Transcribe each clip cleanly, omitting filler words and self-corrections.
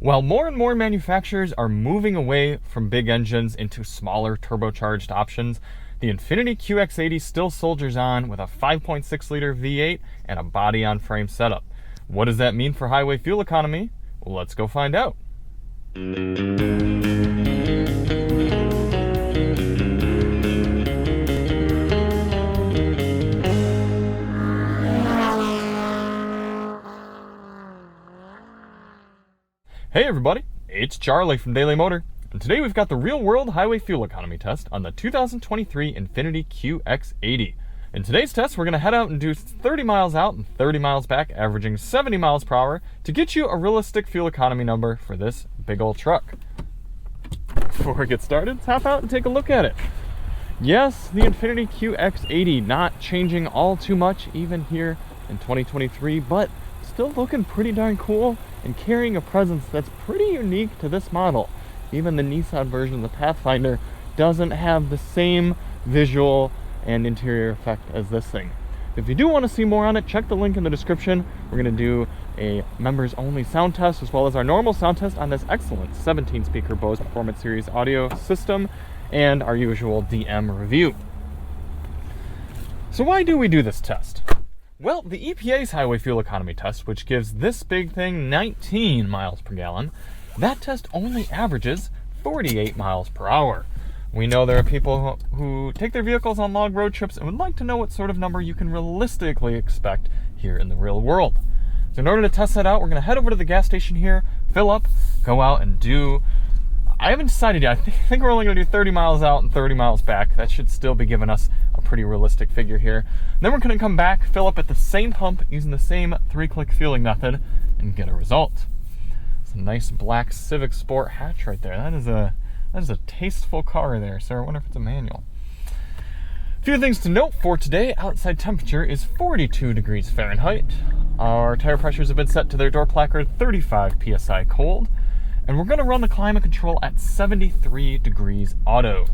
While more and more manufacturers are moving away from big engines into smaller turbocharged options, the Infiniti QX80 still soldiers on with a 5.6-liter V8 and a body-on-frame setup. What does that mean for highway fuel economy? Well, let's go find out. Hey everybody, it's Charlie from Daily Motor, and today we've got the real-world highway fuel economy test on the 2023 Infiniti QX80. In today's test, we're going to head out and do 30 miles out and 30 miles back, averaging 70 miles per hour to get you a realistic fuel economy number for this big old truck. Before we get started, let's hop out and take a look at it. Yes, the Infiniti QX80 not changing all too much even here in 2023, but still looking pretty darn cool and carrying a presence that's pretty unique to this model. Even the Nissan version of the Pathfinder doesn't have the same visual and interior effect as this thing. If you do want to see more on it, check the link in the description. We're going to do a members only sound test as well as our normal sound test on this excellent 17 speaker Bose Performance Series audio system and our usual DM review. So why do we do this test? Well, the EPA's highway fuel economy test, which gives this big thing 19 miles per gallon, that test only averages 48 miles per hour. We know there are people who take their vehicles on long road trips and would like to know what sort of number you can realistically expect here in the real world. So in order to test that out, we're going to head over to the gas station here, fill up, go out and do... I haven't decided yet. I think we're only going to do 30 miles out and 30 miles back. That should still be giving us a pretty realistic figure here. And then we're going to come back, fill up at the same pump using the same 3-click fueling method, and get a result. It's a nice black Civic Sport hatch right there. That is a tasteful car there, sir. I wonder if it's a manual. A few things to note for today. Outside temperature is 42 degrees Fahrenheit. Our tire pressures have been set to their door placard 35 psi cold. And we're going to run the climate control at 73 degrees auto.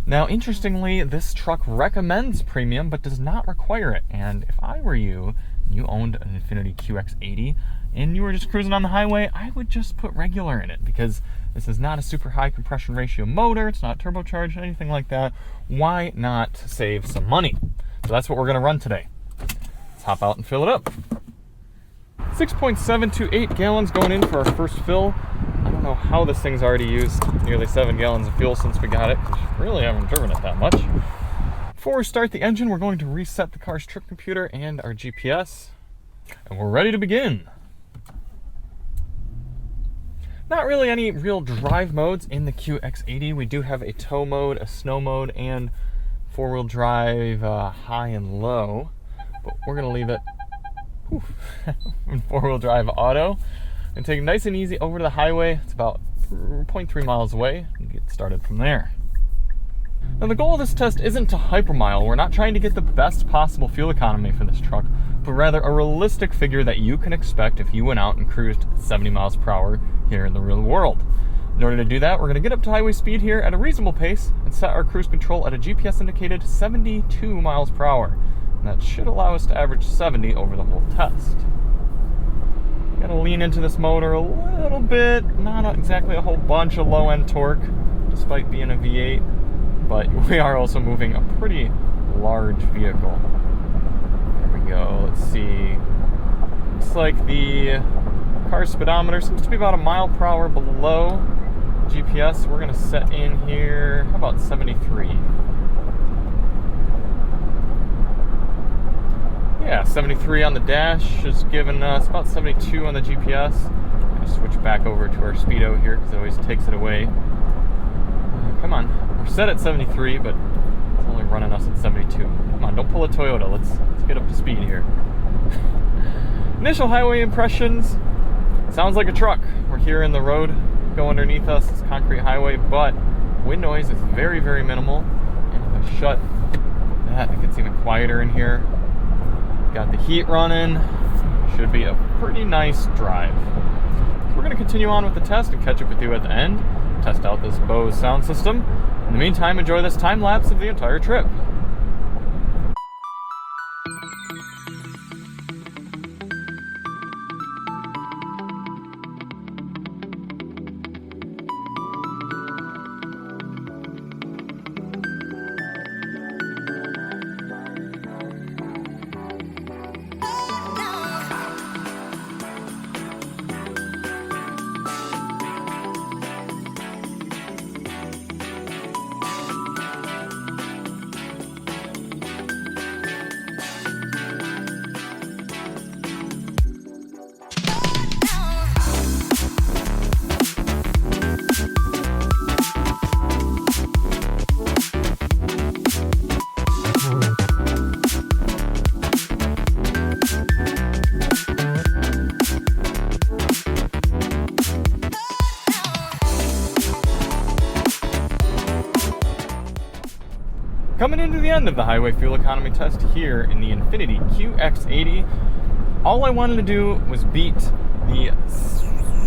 Now, interestingly, this truck recommends premium but does not require it. And if I were you, and you owned an Infiniti QX80, and you were just cruising on the highway, I would just put regular in it because this is not a super high compression ratio motor. It's not turbocharged, anything like that. Why not save some money? So that's what we're going to run today. Let's hop out and fill it up. 6.728 gallons going in for our first fill. I don't know how this thing's already used nearly 7 gallons of fuel since we got it, because we really haven't driven it that much. Before we start the engine, we're going to reset the car's trip computer and our GPS, and we're ready to begin. Not really any real drive modes in the QX80. We do have a tow mode, a snow mode, and 4-wheel drive high and low, but we're going to leave it in 4-wheel drive auto and take it nice and easy over to the highway. It's about 0.3 miles away and get started from there. Now the goal of this test isn't to hypermile. We're not trying to get the best possible fuel economy for this truck, but rather a realistic figure that you can expect if you went out and cruised 70 miles per hour here in the real world. In order to do that, we're going to get up to highway speed here at a reasonable pace and set our cruise control at a GPS indicated 72 miles per hour. And that should allow us to average 70 over the whole test. Gotta lean into this motor a little bit, not exactly a whole bunch of low-end torque, despite being a V8, but we are also moving a pretty large vehicle. There we go, let's see. Looks like the car's speedometer seems to be about a mile per hour below GPS. We're gonna set in here, how about 73? Yeah, 73 on the dash is giving us about 72 on the GPS. I'm going to switch back over to our speedo here because it always takes it away. Come on, we're set at 73, but it's only running us at 72. Come on, don't pull a Toyota. Let's get up to speed here. Initial highway impressions. Sounds like a truck. We're here in the road. Go underneath us. It's concrete highway, but wind noise is very, very minimal. And if I shut that, it gets even quieter in here. Got the heat running. Should be a pretty nice drive. So we're going to continue on with the test and catch up with you at the end. Test out this Bose sound system. In the meantime, enjoy this time lapse of the entire trip. coming into the end of the highway fuel economy test here in the Infiniti QX80. All I wanted to do was beat the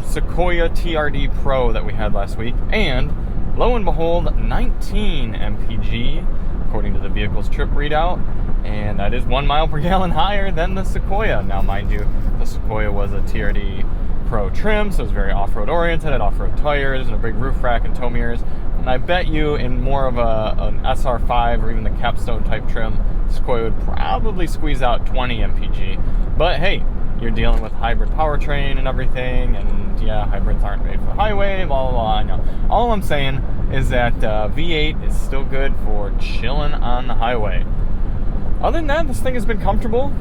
Sequoia TRD Pro that we had last week, and lo and behold, 19 MPG, according to the vehicle's trip readout, and that is 1 mile per gallon higher than the Sequoia. Now, mind you, the Sequoia was a TRD Pro trim, so it was very off-road oriented, had off-road tires and a big roof rack and tow mirrors. And I bet you in more of an SR5 or even the capstone type trim, Sequoia would probably squeeze out 20 MPG. But hey, you're dealing with hybrid powertrain and everything, and yeah, hybrids aren't made for highway, blah, blah, blah, I know. All I'm saying is that V8 is still good for chilling on the highway. Other than that, this thing has been comfortable.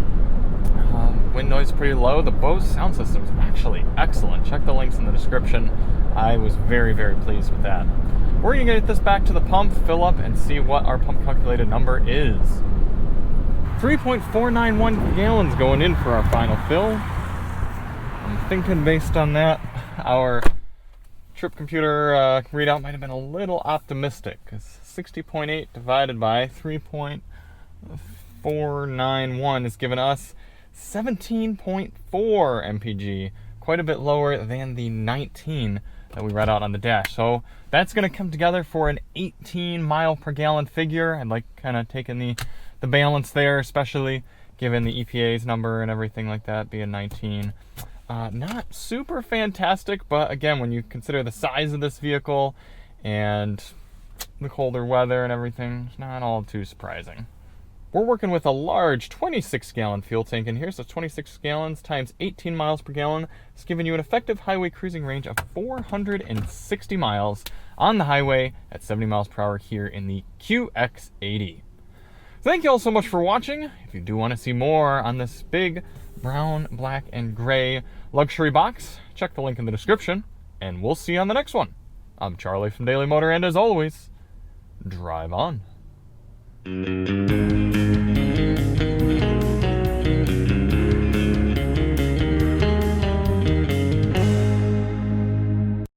Wind noise is pretty low. The Bose sound system is actually excellent. Check the links in the description. I was very, very pleased with that. We're going to get this back to the pump, fill up, and see what our pump calculated number is. 3.491 gallons going in for our final fill. I'm thinking based on that, our trip computer readout might have been a little optimistic, because 60.8 divided by 3.491 is giving us 17.4 MPG, quite a bit lower than the 19 that we read out on the dash. So that's going to come together for an 18 mile per gallon figure. I'd like kind of taking the balance there, especially given the EPA's number and everything like that being 19. Not super fantastic, but again, when you consider the size of this vehicle and the colder weather and everything, it's not all too surprising. We're working with a large 26-gallon fuel tank in here, so 26 gallons times 18 miles per gallon is giving you an effective highway cruising range of 460 miles on the highway at 70 miles per hour here in the QX80. Thank you all so much for watching. If you do want to see more on this big brown, black, and gray luxury box, check the link in the description, and we'll see you on the next one. I'm Charlie from Daily Motor, and as always, drive on.